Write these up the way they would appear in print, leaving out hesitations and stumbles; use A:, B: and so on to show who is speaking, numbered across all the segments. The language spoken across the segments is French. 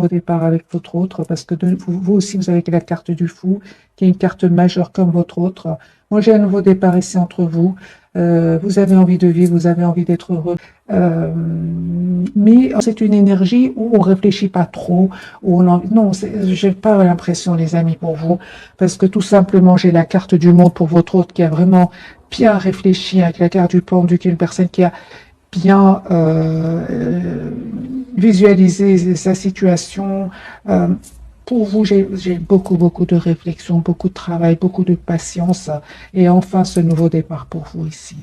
A: au départ avec votre autre, parce que vous aussi, vous avez la carte du fou, qui est une carte majeure comme votre autre. Moi, j'ai un nouveau départ ici entre vous. Vous avez envie de vivre, vous avez envie d'être heureux. Mais c'est une énergie où on réfléchit pas trop, où non, j'ai pas l'impression, les amis, pour vous, parce que tout simplement, j'ai la carte du monde pour votre autre qui a vraiment bien réfléchi avec la carte du pendu, qui est une personne qui a bien visualiser sa situation. Euh, pour vous, j'ai beaucoup de réflexion, beaucoup de travail, beaucoup de patience et enfin ce nouveau départ pour vous ici.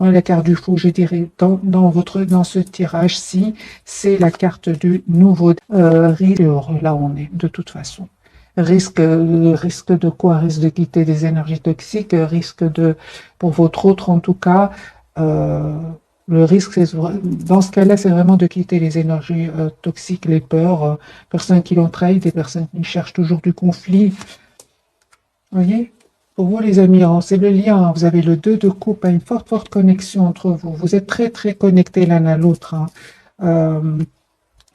A: Dans la carte du fou, je dirais dans ce tirage-ci, c'est la carte du nouveau risque. Là on est de toute façon. Risque de quoi? Risque de quitter des énergies toxiques, risque de, pour votre autre en tout cas, euh, le risque, dans ce cas-là, c'est vraiment de quitter les énergies toxiques, les peurs, personnes qui l'ont trahi, des personnes qui cherchent toujours du conflit. Vous voyez? Pour vous, les amis, c'est le lien. Vous avez le 2 de coupe, une forte connexion entre vous. Vous êtes très connectés l'un à l'autre. On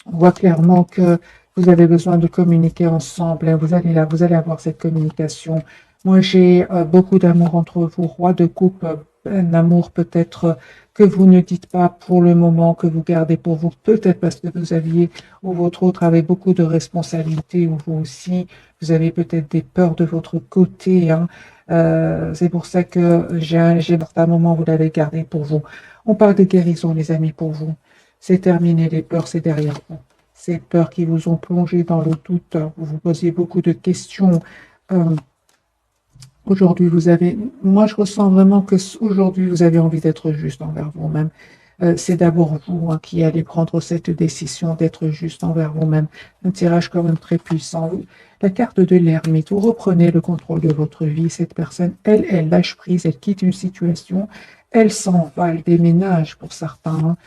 A: voit clairement que vous avez besoin de communiquer ensemble. Vous allez avoir cette communication. Moi, j'ai beaucoup d'amour entre vous, roi de coupe, un amour peut-être que vous ne dites pas pour le moment, que vous gardez pour vous, peut-être parce que vous aviez, ou votre autre avait beaucoup de responsabilités, ou vous aussi, vous avez peut-être des peurs de votre côté. C'est pour ça que j'ai un moment, vous l'avez gardé pour vous. On parle de guérison, les amis, pour vous. C'est terminé, les peurs, c'est derrière vous. Ces peurs qui vous ont plongé dans le doute, vous vous posiez beaucoup de questions. Euh, Aujourd'hui, moi je ressens vraiment que aujourd'hui vous avez envie d'être juste envers vous-même. C'est d'abord vous qui allez prendre cette décision d'être juste envers vous-même. Un tirage quand même très puissant. La carte de l'ermite, vous reprenez le contrôle de votre vie. Cette personne, elle lâche prise, elle quitte une situation, elle s'en va, elle déménage pour certains.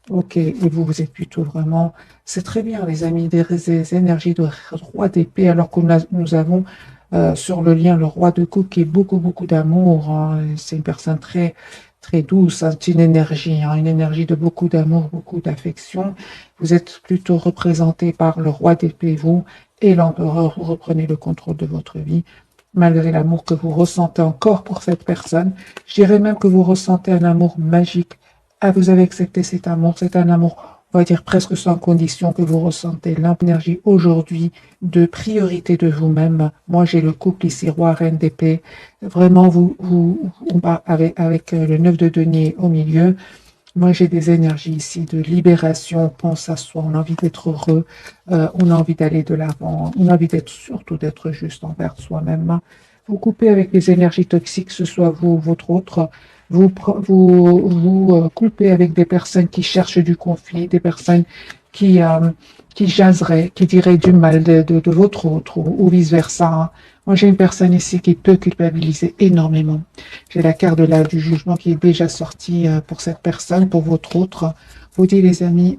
A: Ok, et vous êtes plutôt vraiment, c'est très bien les amis, des énergies de roi d'épée, alors que nous avons sur le lien le roi de coupe qui est beaucoup d'amour. C'est une personne très douce, c'est une énergie de beaucoup d'amour, beaucoup d'affection. Vous êtes plutôt représenté par le roi d'épée, vous, et l'empereur, vous reprenez le contrôle de votre vie. Malgré l'amour que vous ressentez encore pour cette personne, je dirais même que vous ressentez un amour magique. Ah, vous avez accepté cet amour, c'est un amour, on va dire presque sans condition que vous ressentez l'énergie aujourd'hui de priorité de vous-même. Moi, j'ai le couple ici, roi, reine d'épée. Vraiment, on va avec le 9 de denier au milieu. Moi, j'ai des énergies ici de libération, on pense à soi, on a envie d'être heureux, on a envie d'aller de l'avant, on a envie surtout d'être juste envers soi-même. Vous coupez avec les énergies toxiques, que ce soit vous ou votre autre, vous coupez avec des personnes qui cherchent du conflit, des personnes qui, euh, qui jaseraient, qui diraient du mal de votre autre ou vice-versa. Moi, j'ai une personne ici qui peut culpabiliser énormément. J'ai la carte du jugement qui est déjà sortie pour cette personne, pour votre autre. Vous dites, les amis,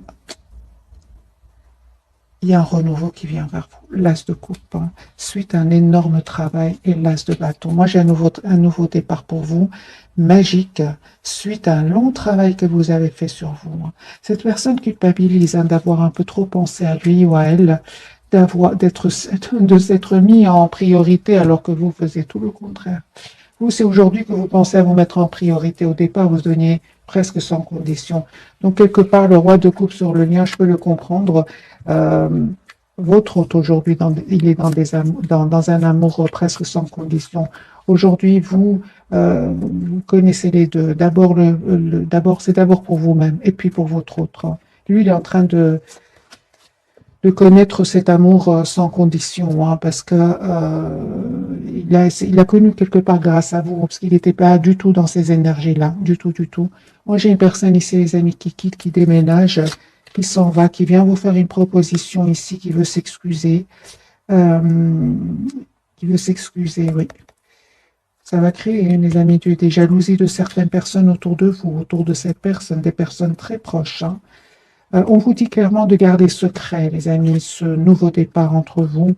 A: il y a un renouveau qui vient vers vous. L'as de coupe, suite à un énorme travail et l'as de bâton. Moi, j'ai un nouveau départ pour vous, magique, suite à un long travail que vous avez fait sur vous. Cette personne culpabilise d'avoir un peu trop pensé à lui ou à elle, de s'être mis en priorité alors que vous faisiez tout le contraire. Vous, c'est aujourd'hui que vous pensez à vous mettre en priorité. Au départ, vous donniez presque sans condition. Donc, quelque part, le roi de coupe sur le lien, je peux le comprendre. Euh, Votre hôte aujourd'hui, il est dans un amour presque sans condition. Aujourd'hui, vous connaissez les deux. C'est d'abord pour vous-même et puis pour votre autre. Lui, il est en train de connaître cet amour sans condition, parce que il a connu quelque part grâce à vous, parce qu'il n'était pas du tout dans ces énergies-là, du tout. Moi, j'ai une personne ici, les amis, qui quitte, qui déménage, qui s'en va, qui vient vous faire une proposition ici, qui veut s'excuser, euh, oui. Ça va créer, les amis, des jalousies de certaines personnes autour de vous, autour de cette personne, des personnes très proches. On vous dit clairement de garder secret, les amis, ce nouveau départ entre vous,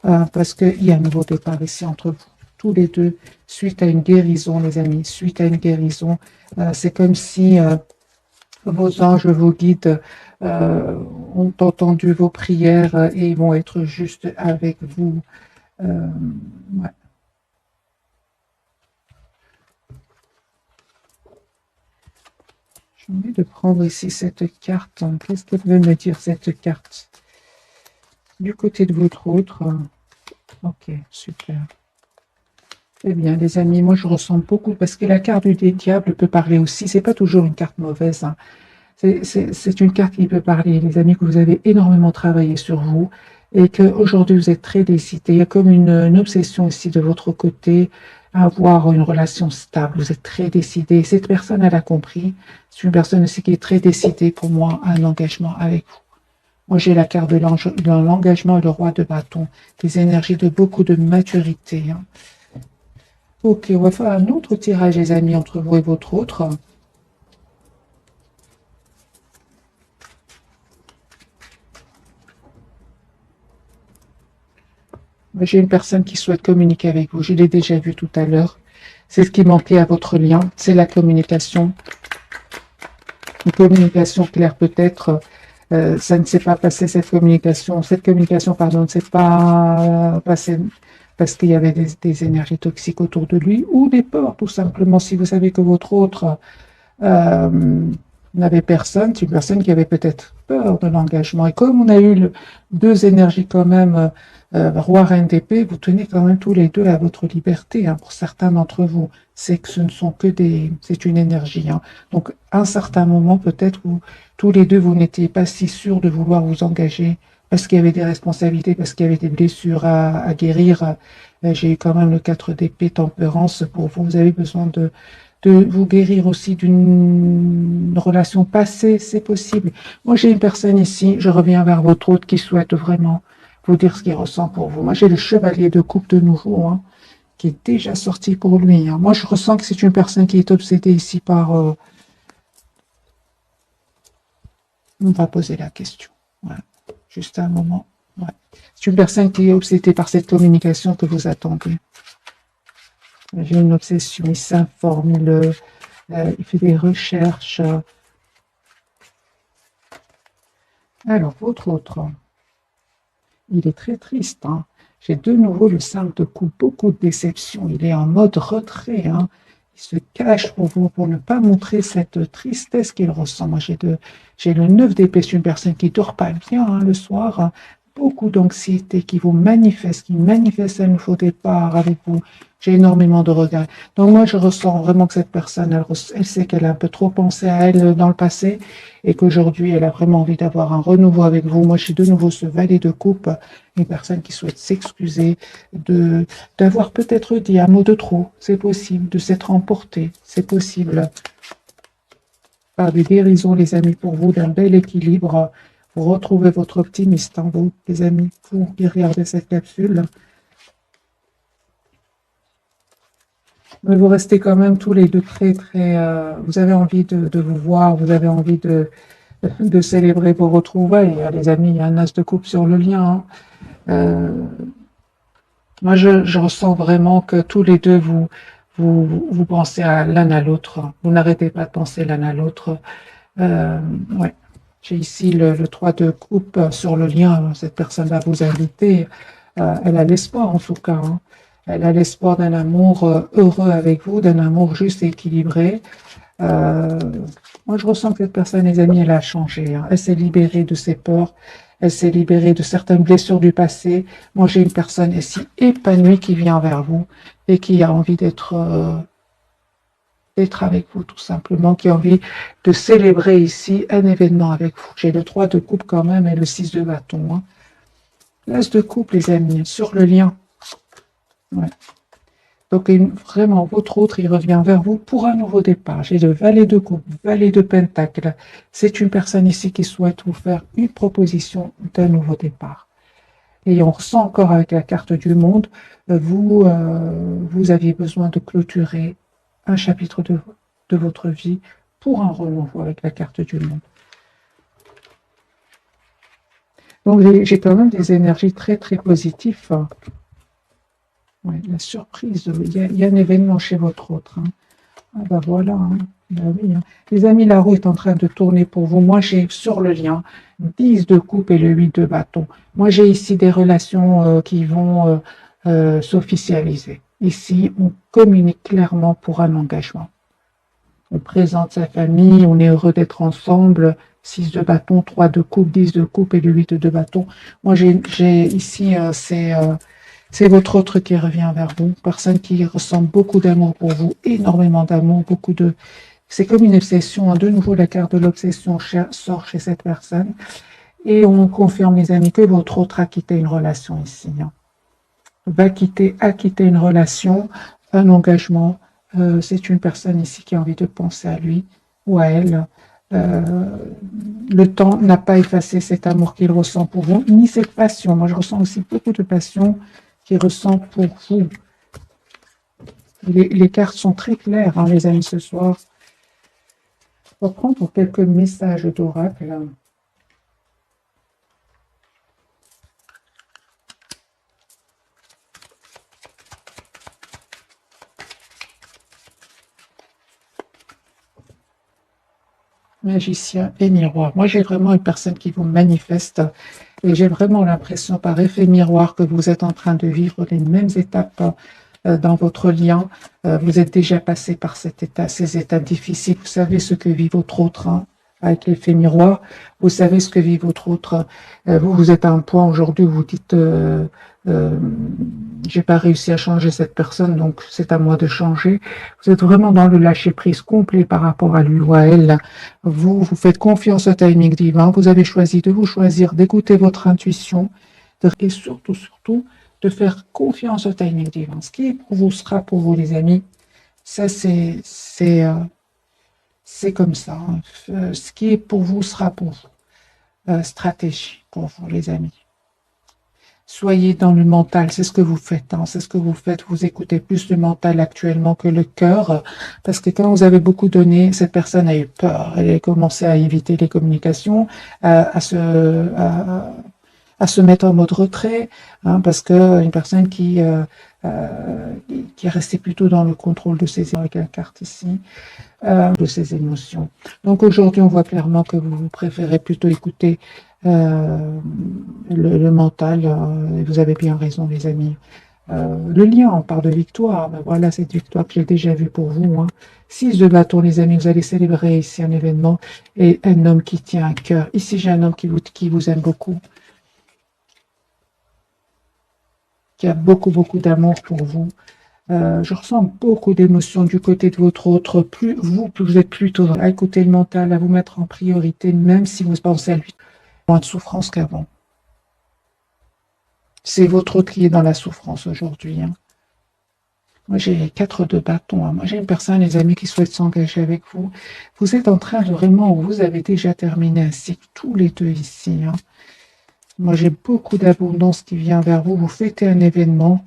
A: parce qu'il y a un nouveau départ ici entre vous, tous les deux, suite à une guérison, les amis, suite à une guérison. C'est comme si Vos anges, vos guides ont entendu vos prières et ils vont être juste avec vous. Ouais. J'ai envie de prendre ici cette carte. Qu'est-ce qu'elle veut me dire, cette carte? Du côté de votre autre. Ok, super. Eh bien, les amis, moi je ressens beaucoup, parce que la carte du diable peut parler aussi. C'est pas toujours une carte mauvaise, hein. C'est une carte qui peut parler, les amis, que vous avez énormément travaillé sur vous et qu'aujourd'hui vous êtes très décidés. Il y a comme une obsession ici de votre côté à avoir une relation stable. Vous êtes très décidés. Cette personne, elle a compris. C'est une personne aussi qui est très décidée pour moi à un engagement avec vous. Moi, j'ai la carte de l'engagement et le roi de bâton, des énergies de beaucoup de maturité, hein. Ok, on va faire un autre tirage, les amis, entre vous et votre autre. J'ai une personne qui souhaite communiquer avec vous. Je l'ai déjà vu tout à l'heure. C'est ce qui manquait à votre lien. C'est la communication. Une communication claire peut-être. Ça ne s'est pas passé, cette communication, pardon, ne s'est pas passée parce qu'il y avait des énergies toxiques autour de lui ou des peurs, tout simplement. Si vous savez que votre autre n'avait personne, c'est une personne qui avait peut-être peur de l'engagement. Et comme on a eu deux énergies quand même, roi, reine d'épée, vous tenez quand même tous les deux à votre liberté, hein, pour certains d'entre vous. C'est que ce ne sont que c'est une énergie, hein. Donc, à un certain moment, peut-être, où tous les deux, vous n'étiez pas si sûrs de vouloir vous engager parce qu'il y avait des responsabilités, parce qu'il y avait des blessures à guérir. J'ai eu quand même le 4 d'épée, tempérance pour vous. Vous avez besoin de vous guérir aussi d'une relation passée, c'est possible. Moi, j'ai une personne ici, je reviens vers votre autre qui souhaite vraiment vous dire ce qu'il ressent pour vous. Moi, j'ai le chevalier de coupe de nouveau, hein, qui est déjà sorti pour lui, hein. Moi, je ressens que c'est une personne qui est obsédée ici par... on va poser la question. Voilà. Juste un moment. Ouais. C'est une personne qui est obsédée par cette communication que vous attendez. J'ai une obsession, il s'informe, il fait des recherches. Alors, votre autre, il est très triste, hein. J'ai de nouveau le 5 de coupe, beaucoup de déception. Il est en mode retrait, hein. Il se cache pour vous, pour ne pas montrer cette tristesse qu'il ressent. Moi, j'ai le 9 d'épée, c'est une personne qui ne dort pas bien, hein, le soir, hein. Beaucoup d'anxiété qui manifeste un nouveau départ avec vous. J'ai énormément de regrets. Donc moi, je ressens vraiment que cette personne, elle sait qu'elle a un peu trop pensé à elle dans le passé et qu'aujourd'hui, elle a vraiment envie d'avoir un renouveau avec vous. Moi, j'ai de nouveau ce valet de coupe, une personne qui souhaite s'excuser, d'avoir peut-être dit un mot de trop, c'est possible, de s'être emporté, c'est possible. Par des guérisons, les amis, pour vous, d'un bel équilibre. Vous retrouvez votre optimiste en vous, les amis, vous qui regardez cette capsule. Mais vous restez quand même tous les deux très, très... vous avez envie de vous voir, vous avez envie de célébrer vos retrouvailles. Les amis, il y a un as de coupe sur le lien, hein. Moi, je ressens vraiment que tous les deux, vous pensez à l'un à l'autre. Vous n'arrêtez pas de penser l'un à l'autre. Ouais. J'ai ici le 3 de coupe sur le lien. Cette personne va vous inviter. Elle a l'espoir, en tout cas, hein. Elle a l'espoir d'un amour heureux avec vous, d'un amour juste et équilibré. Moi, je ressens que cette personne, les amis, elle a changé, hein. Elle s'est libérée de ses peurs. Elle s'est libérée de certaines blessures du passé. Moi, j'ai une personne ici épanouie qui vient vers vous et qui a envie d'être avec vous, tout simplement, qui a envie de célébrer ici un événement avec vous. J'ai le 3 de coupe quand même et le 6 de bâton, hein. L'as de coupe, les amis, sur le lien. Ouais. Donc, vraiment, votre autre, il revient vers vous pour un nouveau départ. J'ai le valet de coupe, valet de pentacle. C'est une personne ici qui souhaite vous faire une proposition d'un nouveau départ. Et on ressent encore avec la carte du monde, vous aviez besoin de clôturer un chapitre de votre vie pour un renouveau avec la carte du monde. Donc, j'ai quand même des énergies très, très positives. Ouais, la surprise, il y a un événement chez votre autre, hein. Ah ben voilà, hein. Ben oui, hein. Les amis, la roue est en train de tourner pour vous. Moi, j'ai sur le lien 10 de coupe et le 8 de bâton. Moi, j'ai ici des relations qui vont s'officialiser. Ici, on communique clairement pour un engagement. On présente sa famille, on est heureux d'être ensemble. 6 de bâton, 3 de coupe, 10 de coupe et le 8 de bâton. Moi, j'ai ici, c'est votre autre qui revient vers vous. Personne qui ressent beaucoup d'amour pour vous, énormément d'amour, beaucoup de... C'est comme une obsession. De nouveau, la carte de l'obsession sort chez cette personne. Et on confirme, les amis, que votre autre a quitté une relation ici. A quitté une relation, un engagement. C'est une personne ici qui a envie de penser à lui ou à elle. Le temps n'a pas effacé cet amour qu'il ressent pour vous, ni cette passion. Moi, je ressens aussi beaucoup de passion qu'il ressent pour vous. Les cartes sont très claires, hein, les amis, ce soir. On va prendre quelques messages d'oracle. Magicien et miroir. Moi, j'ai vraiment une personne qui vous manifeste et j'ai vraiment l'impression par effet miroir que vous êtes en train de vivre les mêmes étapes dans votre lien. Vous êtes déjà passé par ces étapes difficiles. Vous savez ce que vit votre autre, hein, avec l'effet miroir. Vous savez ce que vit votre autre. Vous êtes à un point aujourd'hui où vous dites j'ai pas réussi à changer cette personne, donc c'est à moi de changer. Vous êtes vraiment dans le lâcher-prise complet par rapport à lui ou à elle. Vous faites confiance au timing divin. Vous avez choisi de vous choisir, d'écouter votre intuition et surtout, de faire confiance au timing divin. Ce qui est pour vous sera pour vous, les amis. Ça, c'est comme ça, hein. Ce qui est pour vous sera pour vous. Stratégie pour vous, les amis. Soyez dans le mental, c'est ce que vous faites, hein, c'est ce que vous faites. Vous écoutez plus le mental actuellement que le cœur, parce que quand vous avez beaucoup donné, cette personne a eu peur. Elle a commencé à éviter les communications, à se mettre en mode retrait, hein, parce que une personne qui est restée plutôt dans le contrôle de ses émotions, avec la carte ici, de ses émotions. Donc aujourd'hui, on voit clairement que vous préférez plutôt écouter le mental. Vous avez bien raison, les amis. Le lien, on parle de victoire, mais voilà cette victoire que j'ai déjà vue pour vous. Hein. 6 de bâton, les amis, vous allez célébrer ici un événement et un homme qui tient à cœur. Ici, j'ai un homme qui vous aime beaucoup, qui a beaucoup d'amour pour vous. Je ressens beaucoup d'émotions du côté de votre autre. Plus vous êtes plutôt à écouter le mental, à vous mettre en priorité, même si vous pensez à lui. Moins de souffrance qu'avant. C'est votre autre qui est dans la souffrance aujourd'hui. Hein. Moi, j'ai 4 de bâton. Hein. Moi, j'ai une personne, les amis, qui souhaite s'engager avec vous. Vous êtes en train de vraiment, vous avez déjà terminé un cycle, tous les deux ici. Hein. Moi, j'ai beaucoup d'abondance qui vient vers vous. Vous fêtez un événement.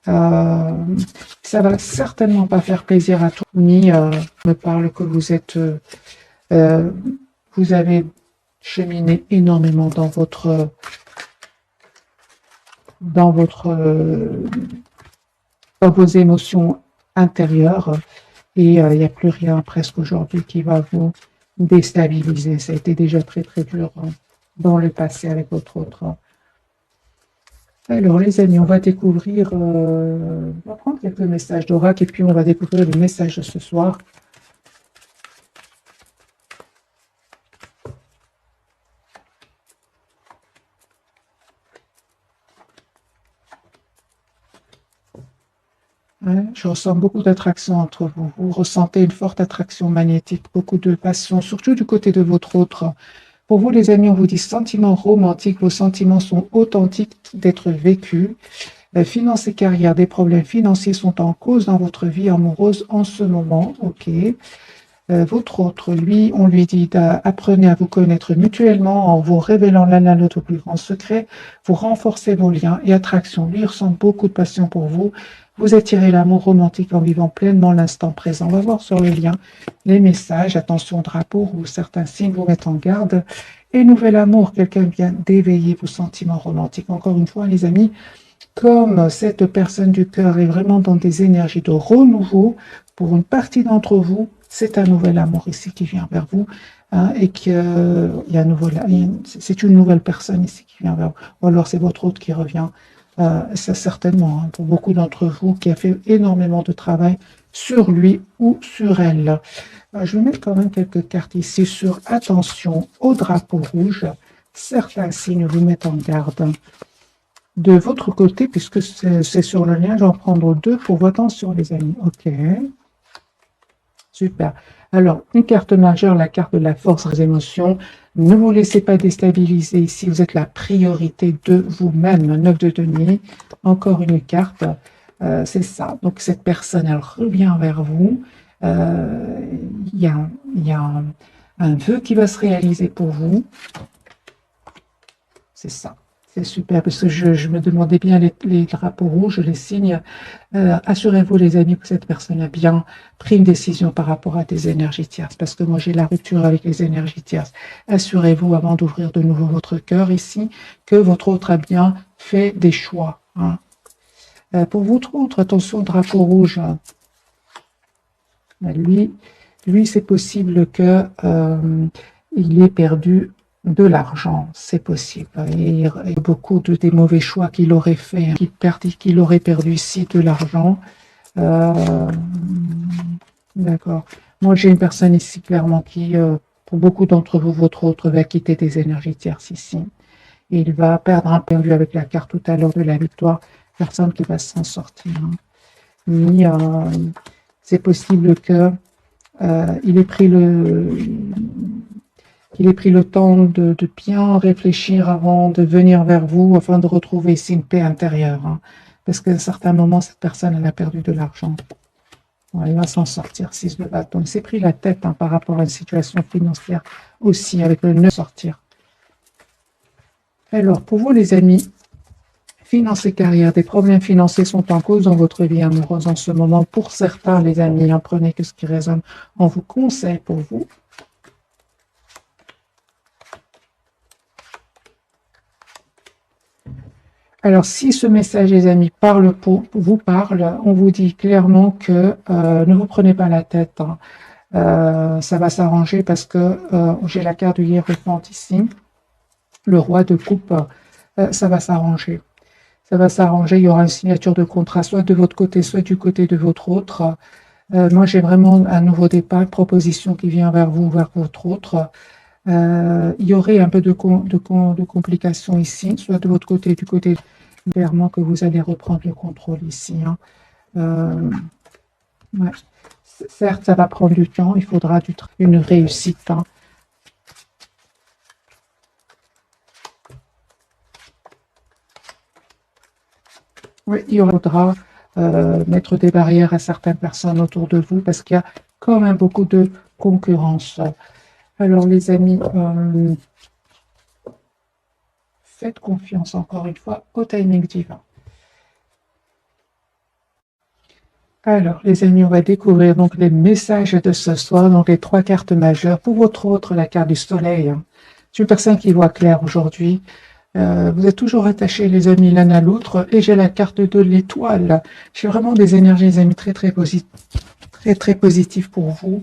A: Ça va certainement pas faire plaisir à tout, ni me parle que vous êtes, vous avez cheminé énormément dans vos émotions intérieures et il n'y a plus rien presque aujourd'hui qui va vous déstabiliser. Ça a été déjà très dur hein, dans le passé avec votre autre. Alors, les amis, on va découvrir, on va prendre quelques messages d'oracle et puis on va découvrir le message de ce soir. Ouais, je ressens beaucoup d'attraction entre vous. Vous ressentez une forte attraction magnétique, beaucoup de passion, surtout du côté de votre autre. Pour vous, les amis, on vous dit sentiments romantiques. Vos sentiments sont authentiques d'être vécus. Finances et carrière, des problèmes financiers sont en cause dans votre vie amoureuse en ce moment. Ok. Votre autre, lui, on lui dit apprenez à vous connaître mutuellement en vous révélant l'un à l'autre plus grands secrets. Vous renforcez vos liens et attractions. Lui ressent beaucoup de passion pour vous. Vous attirez l'amour romantique en vivant pleinement l'instant présent. On va voir sur le lien les messages. Attention, drapeau ou certains signes vous mettent en garde. Et nouvel amour, quelqu'un vient d'éveiller vos sentiments romantiques. Encore une fois, les amis, comme cette personne du cœur est vraiment dans des énergies de renouveau, pour une partie d'entre vous, c'est un nouvel amour ici qui vient vers vous, hein, et que il y a un nouveau, c'est une nouvelle personne ici qui vient vers vous, ou alors c'est votre hôte qui revient. Ça certainement, hein, pour beaucoup d'entre vous qui a fait énormément de travail sur lui ou sur elle. Je vais mettre quand même quelques cartes ici sur attention au drapeau rouge. Certains signes vous mettent en garde. De votre côté, puisque c'est sur le lien, je vais en prendre deux pour votre attention, les amis. Ok, super. Alors, une carte majeure, la carte de la force des émotions. Ne vous laissez pas déstabiliser ici, vous êtes la priorité de vous-même. 9 de denier, encore une carte. C'est ça. Donc, cette personne, elle revient vers vous. Il y a un vœu qui va se réaliser pour vous. C'est ça. C'est super, parce que je me demandais bien les drapeaux rouges, les signes. Assurez-vous, les amis, que cette personne a bien pris une décision par rapport à des énergies tierces, parce que moi, j'ai la rupture avec les énergies tierces. Assurez-vous, avant d'ouvrir de nouveau votre cœur ici, que votre autre a bien fait des choix. Hein. Pour votre autre, attention, drapeau rouge. Lui, c'est possible que il ait perdu de l'argent, c'est possible. Il y a beaucoup des mauvais choix qu'il aurait fait, hein, qu'il aurait perdu ici de l'argent. D'accord. Moi, j'ai une personne ici clairement qui, pour beaucoup d'entre vous, votre autre va quitter des énergies tierces ici. Et il va perdre un peu, vu avec la carte tout à l'heure de la victoire, personne qui va s'en sortir. Hein. Mais c'est possible que il ait pris le temps de bien réfléchir avant de venir vers vous, afin de retrouver ici une paix intérieure. Hein. Parce qu'à un certain moment, cette personne, elle a perdu de l'argent. Ouais, il va s'en sortir, 6 de bâton. Il s'est pris la tête, hein, par rapport à une situation financière aussi, avec le 9 sortir. Alors, pour vous, les amis, finances et carrière, des problèmes financiers sont en cause dans votre vie amoureuse en ce moment. Pour certains, les amis, hein, prenez que ce qui résonne. On vous conseille pour vous. Alors, si ce message, les amis, vous parle, on vous dit clairement que ne vous prenez pas la tête. Hein. Ça va s'arranger, parce que j'ai la carte du Hiérophant ici, le roi de coupe. Ça va s'arranger. Ça va s'arranger. Il y aura une signature de contrat, soit de votre côté, soit du côté de votre autre. Moi, j'ai vraiment un nouveau départ, une proposition qui vient vers vous, vers votre autre. Il y aurait un peu de complications ici, soit de votre côté, du côté, clairement que vous allez reprendre le contrôle ici. Hein. Ouais. Certes, ça va prendre du temps, il faudra une réussite. Hein. Oui, il faudra mettre des barrières à certaines personnes autour de vous, parce qu'il y a quand même beaucoup de concurrence. Alors, les amis, faites confiance encore une fois au timing divin. Alors, les amis, on va découvrir donc les messages de ce soir, donc les 3 cartes majeures. Pour votre autre, la carte du soleil. Hein. C'est une personne qui voit clair aujourd'hui. Vous êtes toujours attachés, les amis, l'un à l'autre. Et j'ai la carte de l'étoile. J'ai vraiment des énergies, les amis, très positives pour vous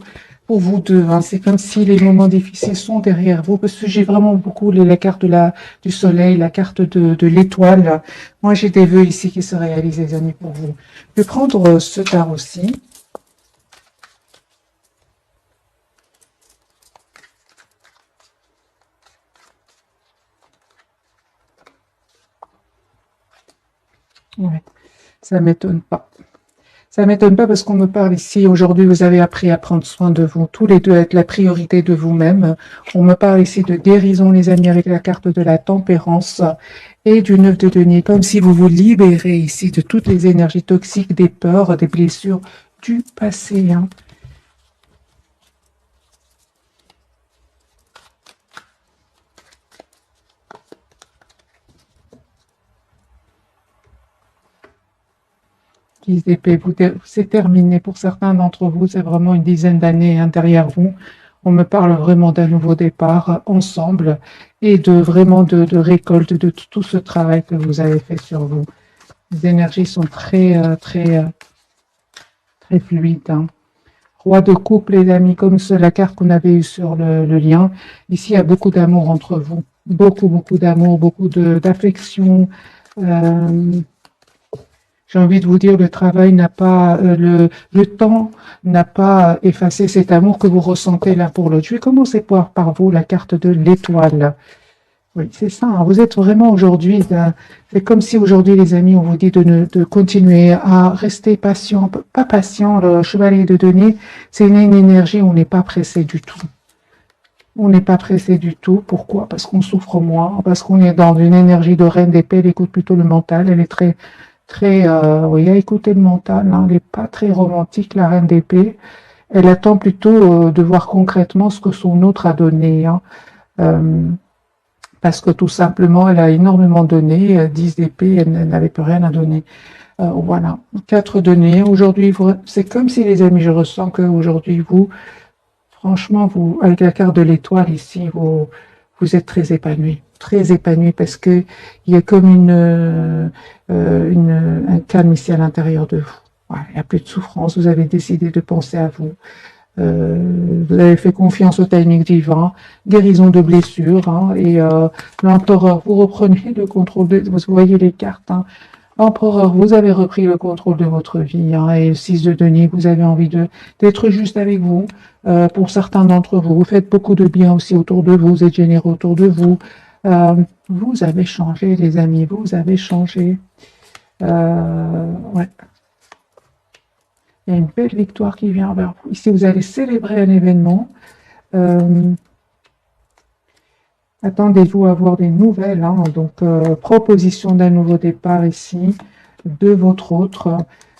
A: deux. Hein. C'est comme si les moments difficiles sont derrière vous, parce que j'ai vraiment beaucoup la carte du soleil, la carte de l'étoile. Moi, j'ai des vœux ici qui se réalisent, les amis, pour vous. Je vais prendre ce tarot-ci. Ouais, ça ne m'étonne pas. Ça ne m'étonne pas, parce qu'on me parle ici, aujourd'hui, vous avez appris à prendre soin de vous, tous les deux, être la priorité de vous-même. On me parle ici de guérison, les amis, avec la carte de la tempérance et du 9 de denier, comme si vous vous libérez ici de toutes les énergies toxiques, des peurs, des blessures du passé. Hein. C'est terminé pour certains d'entre vous, c'est vraiment une dizaine d'années derrière vous. On me parle vraiment d'un nouveau départ ensemble, et vraiment de récolte de tout ce travail que vous avez fait sur vous. Les énergies sont très fluides. Hein. Roi de coupe, les amis, comme c'est la carte qu'on avait eue sur le lien. Ici, il y a beaucoup d'amour entre vous. Beaucoup, beaucoup d'amour, beaucoup d'affection. Euh, j'ai envie de vous dire, le travail n'a pas, le temps n'a pas effacé cet amour que vous ressentez l'un pour l'autre. Je vais commencer par vous, la carte de l'étoile. Oui, c'est ça, hein. Vous êtes vraiment aujourd'hui, c'est comme si aujourd'hui, les amis, on vous dit de continuer à rester patient, pas patient, le chevalier de denier, c'est une énergie où on n'est pas pressé du tout. On n'est pas pressé du tout. Pourquoi? Parce qu'on souffre moins, parce qu'on est dans une énergie de reine d'épée, elle écoute plutôt le mental, elle est très, très, oui, à écouter le mental, hein. Elle n'est pas très romantique, la reine d'épée. Elle attend plutôt de voir concrètement ce que son autre a donné, hein. Euh, parce que tout simplement, elle a énormément donné, 10 d'épée, elle n'avait plus rien à donner. Voilà, 4 deniers. Aujourd'hui, c'est comme si, les amis, je ressens qu'aujourd'hui, vous, franchement, vous, avec la carte de l'étoile ici, vous êtes très épanoui parce que il y a comme un calme ici à l'intérieur de vous. Voilà, il n'y a plus de souffrance, vous avez décidé de penser à vous. Vous avez fait confiance au timing divin, guérison de blessures, hein, et l'empereur, vous reprenez le contrôle de, vous voyez les cartes, hein. L'empereur, vous avez repris le contrôle de votre vie, hein, et le 6 de denier, vous avez envie d'être juste avec vous. Pour certains d'entre vous, vous faites beaucoup de bien aussi autour de vous, vous êtes généreux autour de vous. Vous avez changé, les amis, vous avez changé. Ouais. Il y a une belle victoire qui vient vers vous. Ici, vous allez célébrer un événement. Euh, Attendez-vous à avoir des nouvelles, hein. Donc, proposition d'un nouveau départ ici, de votre autre.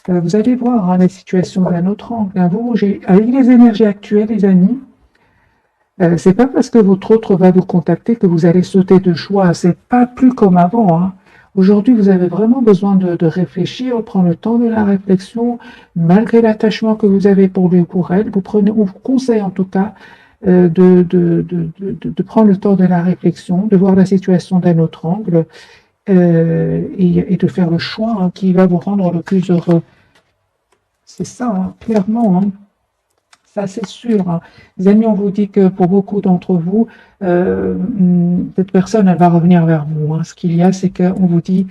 A: Vous allez voir, hein, la situation d'un autre angle, hein. Vous, avec les énergies actuelles, les amis, c'est pas parce que votre autre va vous contacter que vous allez sauter de joie. C'est pas plus comme avant, hein. Aujourd'hui, vous avez vraiment besoin de réfléchir, prendre le temps de la réflexion, malgré l'attachement que vous avez pour lui ou pour elle. On vous conseille en tout cas de prendre le temps de la réflexion, de voir la situation d'un autre angle, et de faire le choix, hein, qui va vous rendre le plus heureux. C'est ça, hein, clairement, hein. Ça, c'est sûr, hein. Les amis, on vous dit que pour beaucoup d'entre vous, cette personne, elle va revenir vers vous, hein. Ce qu'il y a, c'est qu'on vous dit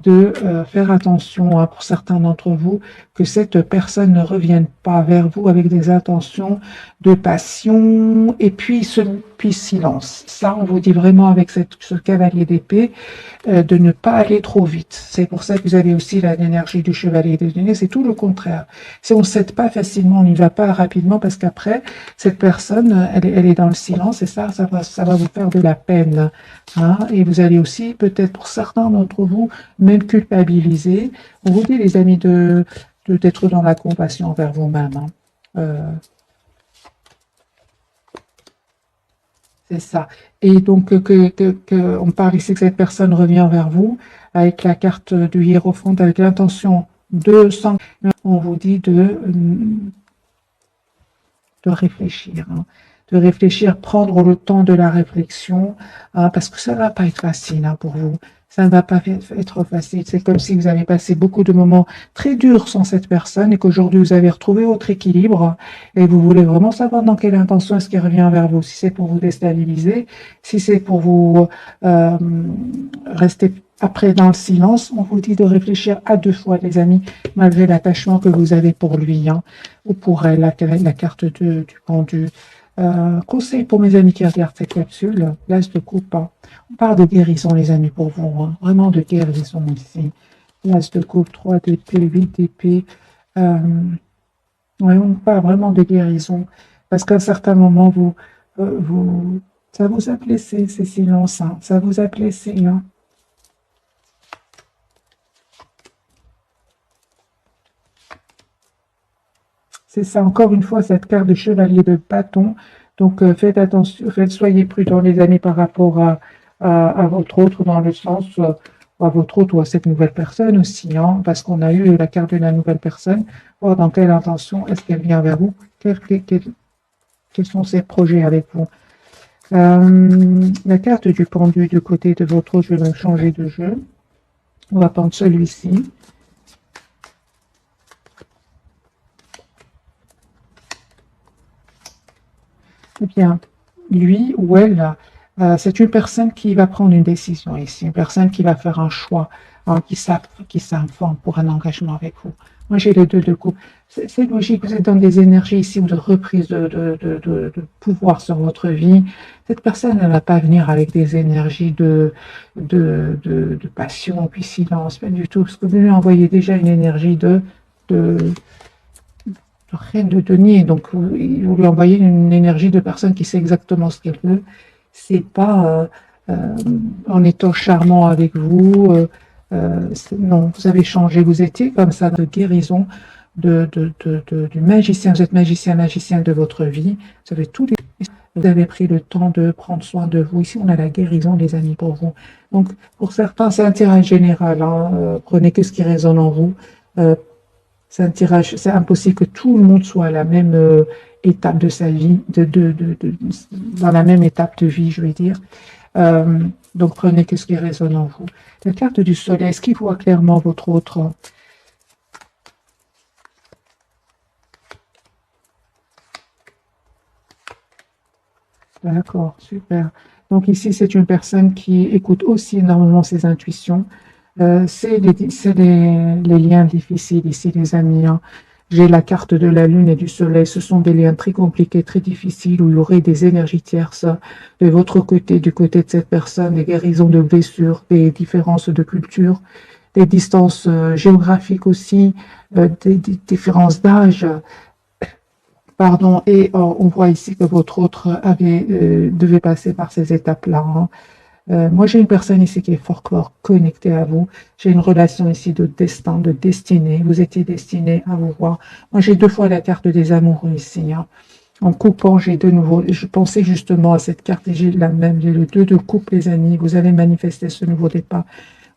A: de faire attention, hein, pour certains d'entre vous, que cette personne ne revienne pas vers vous avec des intentions de passion et puis silence. Ça, on vous dit vraiment avec ce cavalier d'épée, de ne pas aller trop vite. C'est pour ça que vous avez aussi l'énergie du chevalier des deniers, c'est tout le contraire. Si on ne cède pas facilement, on n'y va pas rapidement parce qu'après, cette personne, elle est dans le silence et ça va vous faire de la peine, hein. Et vous allez aussi, peut-être pour certains d'entre vous, même culpabiliser. On vous dit, les amis, d'être dans la compassion envers vous-même, hein. C'est ça. Et donc, on parle ici que cette personne revient vers vous avec la carte du hiérophante, avec l'intention on vous dit de réfléchir, hein, de réfléchir, prendre le temps de la réflexion, hein, parce que ça ne va pas être facile, hein, pour vous. Ça ne va pas être facile. C'est comme si vous avez passé beaucoup de moments très durs sans cette personne et qu'aujourd'hui vous avez retrouvé votre équilibre et vous voulez vraiment savoir dans quelle intention est-ce qu'il revient vers vous. Si c'est pour vous déstabiliser, si c'est pour vous rester après dans le silence, on vous dit de réfléchir à 2 fois, les amis, malgré l'attachement que vous avez pour lui, hein, ou pour elle, la carte du pendu. Conseil pour mes amis qui regardent cette capsule, l'as de coupe, hein. On parle de guérison, les amis, pour vous, hein, vraiment de guérison ici. L'as de coupe, 3 d'épée, 8 d'épée. Ouais, on parle vraiment de guérison, parce qu'à un certain moment, ça vous a blessé, ces silences, hein, ça vous a blessé, hein. C'est ça, encore une fois, cette carte de chevalier de bâton. Donc, faites attention, soyez prudents, les amis, par rapport à votre autre, dans le sens, à votre autre ou à cette nouvelle personne aussi, hein, parce qu'on a eu la carte de la nouvelle personne. Voir dans quelle intention est-ce qu'elle vient vers vous, quels sont ses projets avec vous. La carte du pendu du côté de votre autre, je vais même changer de jeu. On va prendre celui-ci. Eh bien, lui ou elle, c'est une personne qui va prendre une décision ici, une personne qui va faire un choix, hein, qui s'informe pour un engagement avec vous. Moi, j'ai les deux de coupe. C'est logique, vous êtes dans des énergies ici ou de reprise de pouvoir sur votre vie. Cette personne, elle ne va pas venir avec des énergies de passion puis silence, pas du tout, parce que vous lui envoyez déjà une énergie de, reine de denier. Donc, vous lui envoyez une énergie de personne qui sait exactement ce qu'elle veut. C'est pas en étant charmant avec vous. Non, vous avez changé. Vous étiez comme ça de guérison du magicien. Vous êtes magicien de votre vie. Vous avez tous les. Vous avez pris le temps de prendre soin de vous. Ici, on a la guérison, les amis, pour vous. Donc, pour certains, c'est un tirage général. Hein. Prenez que ce qui résonne en vous. Euh, c'est un tirage, c'est impossible que tout le monde soit à la même étape de sa vie, dans la même étape de vie, je vais dire. Euh, donc prenez que ce qui résonne en vous. La carte du soleil, est-ce qu'il voit clairement votre autre? D'accord, super. Donc ici, c'est une personne qui écoute aussi énormément ses intuitions. C'est les liens difficiles ici, les amis. Hein. J'ai la carte de la lune et du soleil. Ce sont des liens très compliqués, très difficiles, où il y aurait des énergies tierces de votre côté, du côté de cette personne, des guérisons de blessures, des différences de culture, des distances géographiques aussi, des différences d'âge. Pardon, et on voit ici que votre autre devait passer par ces étapes-là. Hein. Moi, j'ai une personne ici qui est fort connectée à vous. J'ai une relation ici de destin, de destinée. Vous étiez destiné à vous voir. Moi, j'ai deux fois la carte des amoureux ici. Hein. En coupant, j'ai de nouveau, je pensais justement à cette carte et j'ai la même. J'ai le 2 de coupe, les amis. Vous allez manifester ce nouveau départ.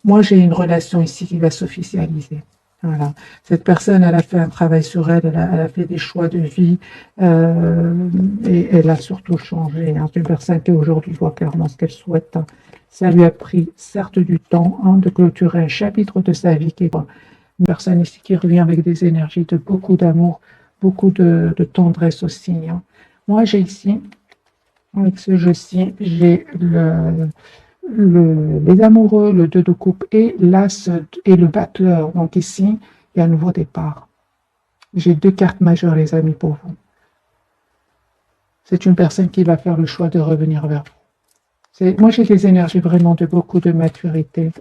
A: Moi, j'ai une relation ici qui va s'officialiser. Voilà. Cette personne, elle a fait un travail sur elle, elle a fait des choix de vie et elle a surtout changé. Hein. C'est une personne qui aujourd'hui voit clairement ce qu'elle souhaite. Hein. Ça lui a pris certes du temps hein, de clôturer un chapitre de sa vie qui est une personne ici qui revient avec des énergies de beaucoup d'amour, beaucoup de tendresse aussi. Hein. Moi, j'ai ici, avec ce jeu-ci, j'ai les amoureux, le 2 de coupe et l'as et le battleur. Donc ici, il y a un nouveau départ. J'ai deux cartes majeures, les amis, pour vous. C'est une personne qui va faire le choix de revenir vers vous. Moi, j'ai des énergies vraiment de beaucoup de maturité.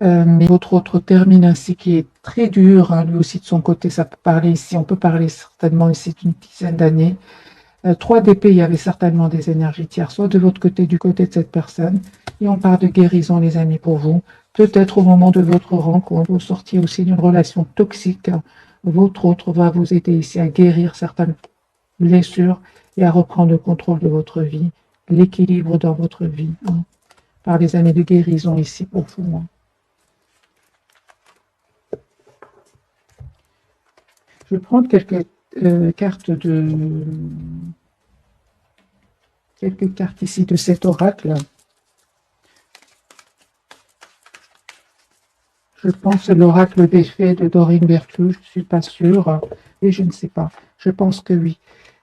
A: Mais votre autre termine ainsi qui est très dur, hein, lui aussi de son côté, ça peut parler ici, on peut parler certainement ici d'une dizaine d'années. 3 d'épée, il y avait certainement des énergies tiers, soit de votre côté, du côté de cette personne. Et on parle de guérison, les amis, pour vous. Peut-être au moment de votre rencontre, vous sortiez aussi d'une relation toxique. Votre autre va vous aider ici à guérir certaines blessures et à reprendre le contrôle de votre vie, l'équilibre dans votre vie. Hein. Par les années de guérison ici pour vous. Hein. Je vais prendre quelques cartes ici de cet oracle. Je pense l'oracle des fées de Dorine Berthoud, je ne suis pas sûre, et je ne sais pas. Je pense que oui.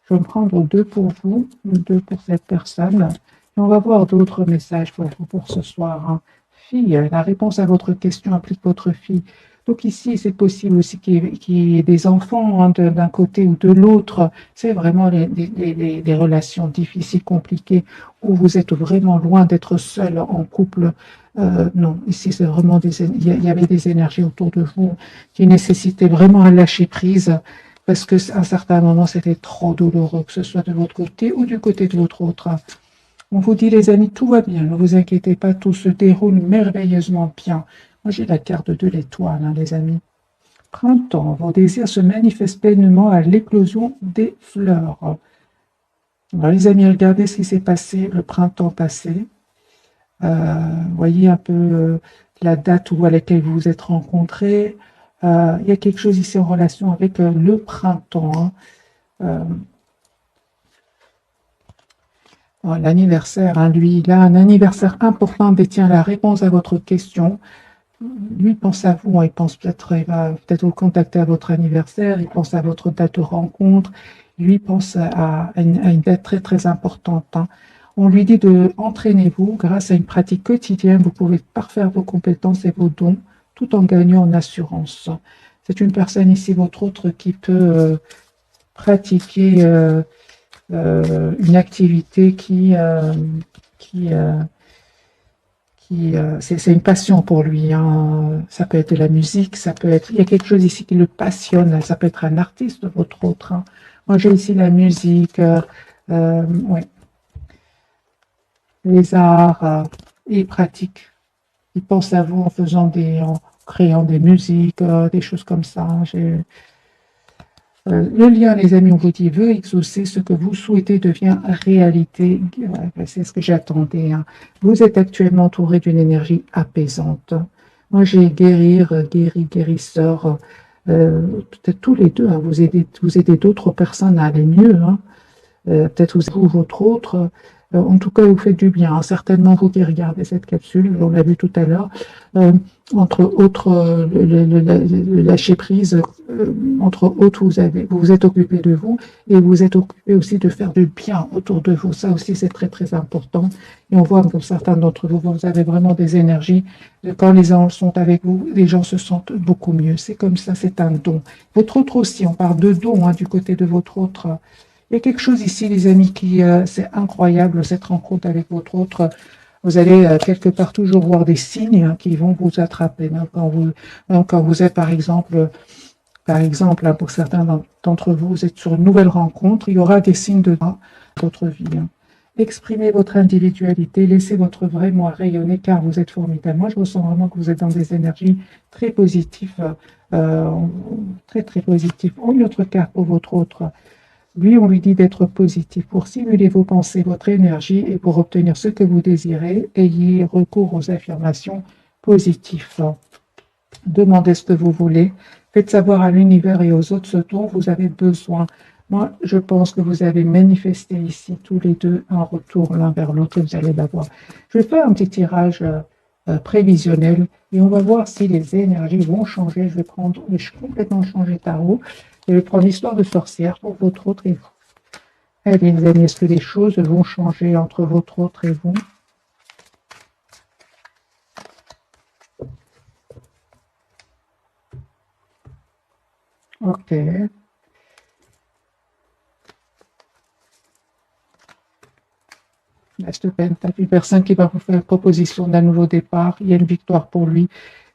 A: Je vais me prendre 2 pour vous, 2 pour cette personne, et on va voir d'autres messages pour vous pour ce soir. Hein. Fille, la réponse à votre question implique votre fille. Donc ici, c'est possible aussi qu'il y ait des enfants hein, d'un côté ou de l'autre. C'est vraiment des relations difficiles, compliquées, où vous êtes vraiment loin d'être seul en couple. Non, ici, c'est vraiment il y avait des énergies autour de vous qui nécessitaient vraiment un lâcher prise parce qu'à un certain moment, c'était trop douloureux, que ce soit de votre côté ou du côté de votre autre. On vous dit, les amis, tout va bien, ne vous inquiétez pas, tout se déroule merveilleusement bien. Moi, j'ai la carte de l'étoile, hein, les amis. Printemps, vos désirs se manifestent pleinement à l'éclosion des fleurs. Alors, les amis, regardez ce qui s'est passé le printemps passé. Voyez un peu la date à laquelle vous vous êtes rencontrés. Il y a quelque chose ici en relation avec le printemps. Hein. L'anniversaire, hein, lui, il a un anniversaire important, détient la réponse à votre question. Lui pense à vous, hein, il va peut-être vous contacter à votre anniversaire, il pense à votre date de rencontre, lui pense à une dette très très importante, hein. On lui dit de entraînez-vous grâce à une pratique quotidienne, vous pouvez parfaire vos compétences et vos dons tout en gagnant en assurance. C'est une personne ici, votre autre, qui peut pratiquer une activité qui, euh, c'est une passion pour lui, hein. Ça peut être de la musique, ça peut être, il y a quelque chose ici qui le passionne, ça peut être un artiste, votre autre, hein. Moi, j'ai ici la musique, ouais, les arts, il pratique. Il pense à vous en créant des musiques, des choses comme ça, hein. Le lien, les amis, on vous dit, veut exaucer ce que vous souhaitez devient réalité. Ouais, c'est ce que j'attendais, hein. Vous êtes actuellement entouré d'une énergie apaisante. Moi, j'ai guérir, guérisseur. Peut-être tous les deux, hein, vous aidez d'autres personnes à aller mieux, hein. Peut-être vous, votre autre. En tout cas, vous faites du bien, hein. Certainement, vous qui regardez cette capsule, on l'a vu tout à l'heure, euh, entre autres, le lâcher prise, entre autres, vous vous êtes occupé de vous et vous êtes occupé aussi de faire du bien autour de vous. Ça aussi, c'est très, très important. Et on voit que certains d'entre vous, vous avez vraiment des énergies. Quand les gens sont avec vous, les gens se sentent beaucoup mieux. C'est comme ça, c'est un don. Votre autre aussi, on parle de don, hein, du côté de votre autre. Il y a quelque chose ici, les amis, qui c'est incroyable, cette rencontre avec votre autre. Vous allez quelque part toujours voir des signes, hein, qui vont vous attraper. Même quand vous êtes, par exemple, hein, pour certains d'entre vous, vous êtes sur une nouvelle rencontre, il y aura des signes de votre vie, hein. Exprimez votre individualité, laissez votre vrai moi rayonner, car vous êtes formidable. Moi, je ressens vraiment que vous êtes dans des énergies très positives, euh, très, très positives. Une autre carte pour votre autre. Lui, on lui dit d'être positif. Pour stimuler vos pensées, votre énergie et pour obtenir ce que vous désirez, ayez recours aux affirmations positives. Demandez ce que vous voulez. Faites savoir à l'univers et aux autres ce dont vous avez besoin. Moi, je pense que vous avez manifesté ici tous les deux un retour l'un vers l'autre et vous allez l'avoir. Je vais faire un petit tirage prévisionnel et on va voir si les énergies vont changer. Je vais complètement changer tarot. Je vais prendre l'histoire de sorcière pour votre autre et vous. Allez, les amis, est-ce que les choses vont changer entre votre autre et vous? Ok. L'As de Pentacle, une personne qui va vous faire une proposition d'un nouveau départ. Il y a une victoire pour lui.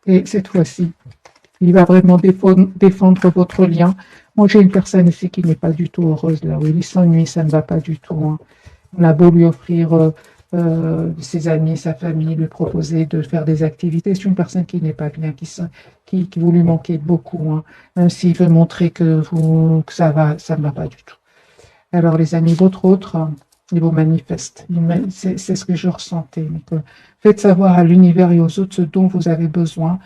A: Et cette fois-ci, il va vraiment défendre votre lien. Moi, j'ai une personne ici qui n'est pas du tout heureuse là où il s'ennuie, ça ne va pas du tout, hein. On a beau lui offrir ses amis, sa famille, lui proposer de faire des activités. C'est une personne qui n'est pas bien, qui vous lui manquez beaucoup, hein. Même s'il veut montrer que ça ne va pas du tout. Alors, les amis, votre autre, il vous manifeste. C'est ce que je ressentais. Donc, faites savoir à l'univers et aux autres ce dont vous avez besoin.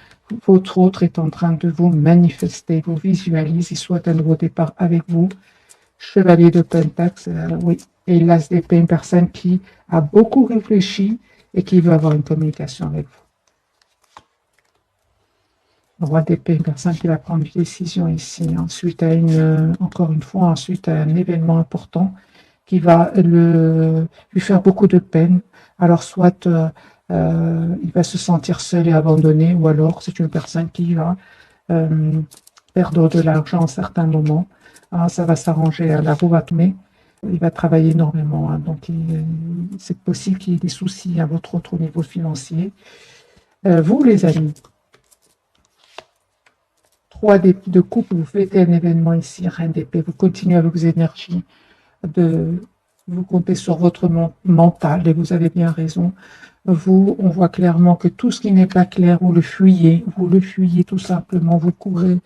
A: Votre autre est en train de vous manifester, vous visualise, il souhaite un nouveau départ avec vous. Chevalier de Pentacle, oui. Et l'As d'épée, une personne qui a beaucoup réfléchi et qui veut avoir une communication avec vous. Roi d'épée, une personne qui va prendre une décision ici. Ensuite, encore une fois, ensuite, à un événement important qui va lui faire beaucoup de peine. Alors, soit il va se sentir seul et abandonné, ou alors c'est une personne qui va perdre de l'argent à certains moments. Ah, ça va s'arranger, la roue va tourner. Il va travailler énormément, hein, donc c'est possible qu'il y ait des soucis à votre autre au niveau financier. Vous, les amis, 3 de coupe, vous faites un événement ici, Reine d'épée, vous continuez avec vos énergies, vous comptez sur votre mental et vous avez bien raison. Vous, on voit clairement que tout ce qui n'est pas clair, vous le fuyez tout simplement, vous courez,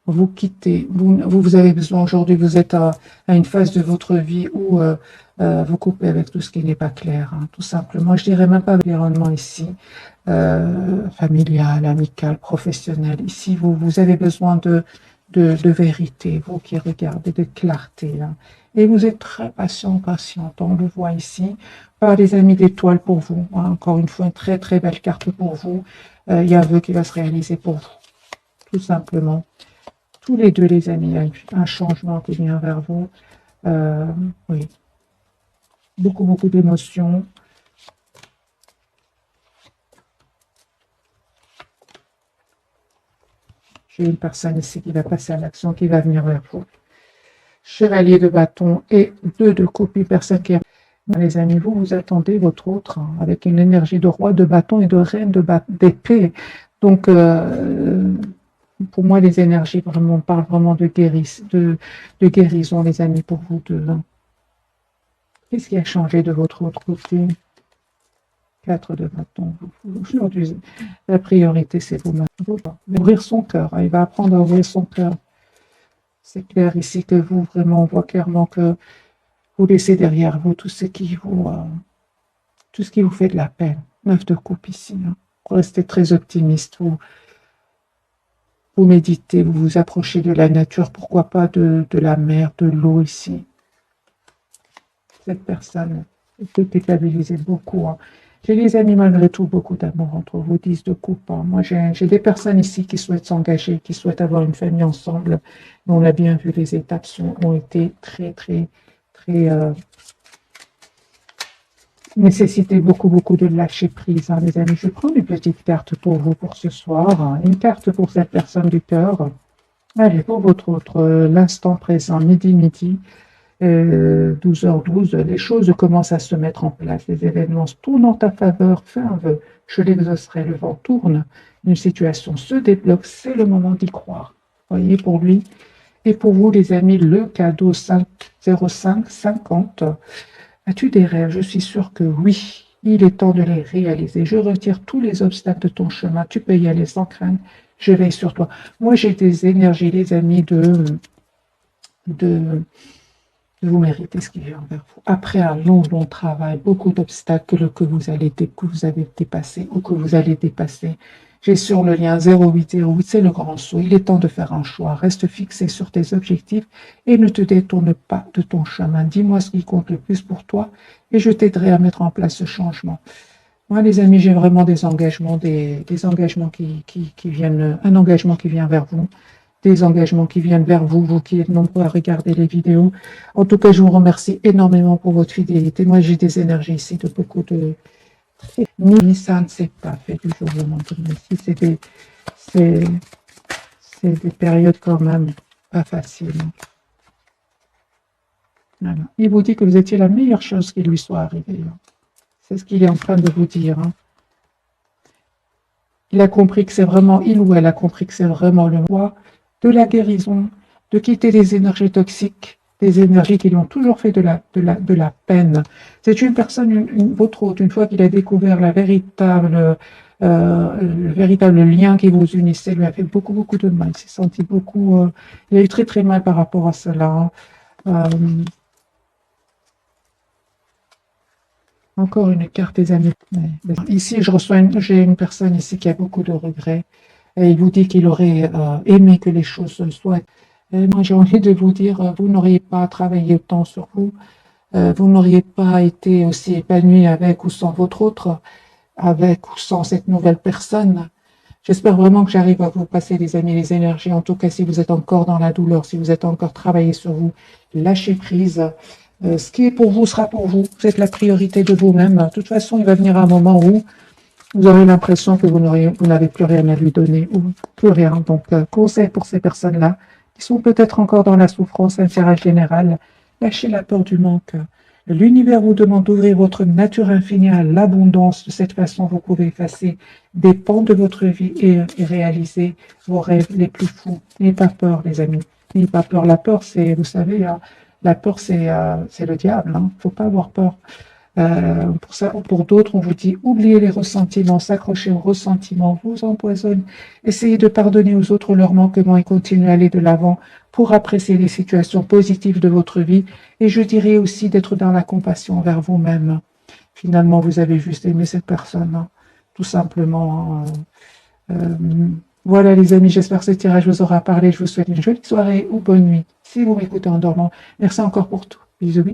A: vous quittez. Vous avez besoin aujourd'hui, vous êtes à une phase de votre vie où vous coupez avec tout ce qui n'est pas clair, hein, tout simplement. Je dirais même pas environnement ici, familial, amical, professionnel. Ici, vous avez besoin de vérité, vous qui regardez, de clarté, hein. Et vous êtes très patiente, on le voit ici, par les amis d'étoiles pour vous, hein. Encore une fois, une très très belle carte pour vous. Il y a un vœu qui va se réaliser pour vous, tout simplement. Tous les deux, les amis, il y a un changement qui vient vers vous. Euh, oui, beaucoup d'émotions. J'ai une personne ici qui va passer à l'action, qui va venir vers vous. Chevalier de bâton et deux de coupe, une personne qui est... Les amis, vous attendez votre autre hein, avec une énergie de roi de bâton et de reine d'épée. Donc, pour moi, les énergies vraiment parlent vraiment de guérison, les amis, pour vous deux. Qu'est-ce qui a changé de votre autre côté? 4 de bâton. Aujourd'hui, la priorité, c'est vous-même. Ouvrir son cœur. Il va apprendre à ouvrir son cœur. C'est clair ici que vous, vraiment, on voit clairement que vous laissez derrière vous tout ce qui vous fait de la peine. 9 de coupe ici. Hein. Vous restez très optimiste. Vous méditez, vous vous approchez de la nature. Pourquoi pas de la mer, de l'eau ici. Cette personne peut déstabiliser beaucoup. Hein. J'ai les amis malgré tout beaucoup d'amour entre vous, 10 de coupe. Hein. Moi, j'ai des personnes ici qui souhaitent s'engager, qui souhaitent avoir une famille ensemble. Mais on l'a bien vu, les étapes ont été très nécessité beaucoup de lâcher prise, hein, les amis. Je prends une petite carte pour vous pour ce soir, hein, une carte pour cette personne du cœur. Allez, pour votre autre, l'instant présent, midi, 12h12, les choses commencent à se mettre en place, les événements se tournent en ta faveur, fais un vœu, je l'exaucerai, le vent tourne, une situation se débloque, c'est le moment d'y croire. Voyez, pour lui et pour vous, les amis, le cadeau 50550. As-tu des rêves? Je suis sûre que oui. Il est temps de les réaliser. Je retire tous les obstacles de ton chemin. Tu peux y aller sans crainte. Je veille sur toi. Moi, j'ai des énergies, les amis, de vous méritez ce qui vient vers vous. Après un long travail, beaucoup d'obstacles que vous avez dépassés ou que vous allez dépasser. J'ai sur le lien 0808, c'est le grand saut. Il est temps de faire un choix. Reste fixé sur tes objectifs et ne te détourne pas de ton chemin. Dis-moi ce qui compte le plus pour toi et je t'aiderai à mettre en place ce changement. Moi, les amis, j'ai vraiment des engagements, des engagements qui viennent, un engagement qui vient vers vous, des engagements qui viennent vers vous, vous qui êtes nombreux à regarder les vidéos. En tout cas, je vous remercie énormément pour votre fidélité. Moi, j'ai des énergies ici de beaucoup de... Ni ça ne s'est pas fait du jour au lendemain. C'est des périodes quand même pas faciles. Voilà. Il vous dit que vous étiez la meilleure chose qui lui soit arrivée. C'est ce qu'il est en train de vous dire. Hein. Il a compris que c'est vraiment, il ou elle a compris que c'est vraiment le roi de la guérison, de quitter les énergies toxiques, des énergies qui lui ont toujours fait de la peine. C'est une personne, votre hôte, une fois qu'il a découvert le véritable lien qui vous unissait, lui a fait beaucoup de mal. Il s'est senti il a eu très mal par rapport à cela. Encore une carte des amis. Ici, j'ai une personne ici qui a beaucoup de regrets. Et il vous dit qu'il aurait aimé que les choses soient. Et moi, j'ai envie de vous dire, vous n'auriez pas travaillé autant sur vous. Vous n'auriez pas été aussi épanoui avec ou sans votre autre, avec ou sans cette nouvelle personne. J'espère vraiment que j'arrive à vous passer, les amis, les énergies. En tout cas, si vous êtes encore dans la douleur, si vous êtes encore travaillé sur vous, lâchez prise. Ce qui est pour vous sera pour vous. Vous êtes la priorité de vous-même. De toute façon, il va venir un moment où vous aurez l'impression que vous n'avez plus rien à lui donner, ou plus rien. Donc, conseil pour ces personnes-là, qui sont peut-être encore dans la souffrance, un tirage général, lâchez la peur du manque. L'univers vous demande d'ouvrir votre nature infinie à l'abondance. De cette façon, vous pouvez effacer des pans de votre vie et réaliser vos rêves les plus fous. N'ayez pas peur, les amis. N'ayez pas peur. La peur, c'est, vous savez, la peur, c'est le diable. Il ne faut pas avoir peur. Pour d'autres, on vous dit, oubliez les ressentiments, s'accrocher aux ressentiments vous empoisonne. Essayez de pardonner aux autres leurs manquements et continuez à aller de l'avant pour apprécier les situations positives de votre vie. Et je dirais aussi d'être dans la compassion envers vous-même. Finalement, vous avez juste aimé cette personne, hein, tout simplement. Voilà les amis, j'espère que ce tirage vous aura parlé. Je vous souhaite une jolie soirée ou bonne nuit. Si vous m'écoutez en dormant, merci encore pour tout. Bisous.